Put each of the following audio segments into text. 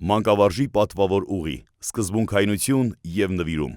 մանկավարժի պատվավոր ուղի, սկզբունքայնություն և նվիրում։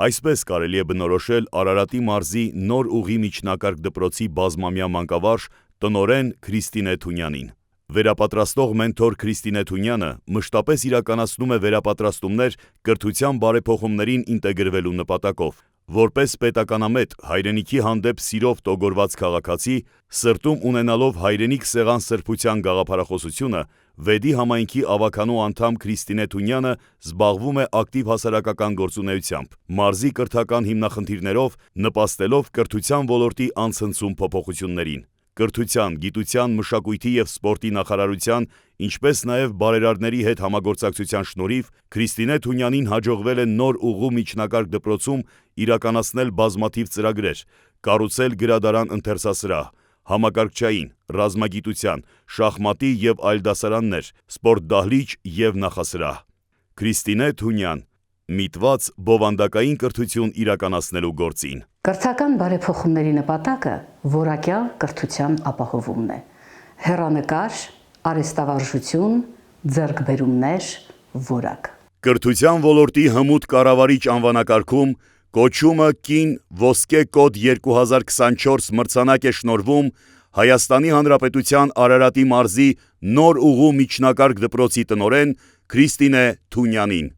Այսպես կարելի է բնորոշել Արարատի մարզի նոր ուղի միջնակարգ դպրոցի բազմամյա մանկավարժ տնօրեն Քրիստինե Թունյանին։ Վերապատրաստող մենթոր Քրիստինե Թունյանը մշտապես իրականացնում է վերապատրաստումներ կրթության բարեփոխումներին ինտեգրվելու նպատակով։ Որպես պետականամետ, հայրենիքի հանդեպ սիրով տոգորված քաղաքացի, սրտում ունենալով հայրենիք սեղան սրբության գաղափարախոսությունը, Վեդի համայնքի ավականու անդամ Քրիստինե Թունյանը զբաղվում է ակտիվ հասարակական գործունեությամբ, մարզի կրթական հիմնախնդիրներով նպաստելով կրթության ոլորտի անցնցում փոփոխություններին։ Կրթության, գիտության, մշակույթի և սպորտի նախարարության, ինչպես նաև բարերարների հետ համագործակցության շնորհիվ Քրիստինե Թունյանին հաջողվել է նոր ուղու միջնակարգ դպրոցում իրականացնել բազմաթիվ ծրագրեր, կառուցել գրադարան ընթերցասրահ, համակարգչային, ռազմագիտության, շախմատի և այլ դասարաններ, սպորտ դահլիճ և նախասրահ։ Քրիստինե Թունյան, միտված բովանդակային կրթություն իրականացնելու գործին։ Կրթական բարեփոխումների նպատակը որակյալ կրթության ապահովումն է։ Հեռանկար, արհեստավարժություն, ձեռքբերումներ, որակ։ Կրթության ոլորտի հմուտ կառավարիչ անվանակարգում կոչումը կին ոսկե կոդ 2024 մրցանակ է շնորհվում Հայաստանի Հանրապետության Արարատի մարզի նոր ուղու միջնակարգ դպրոցի տնօրեն Քրիստինե Թունյանին։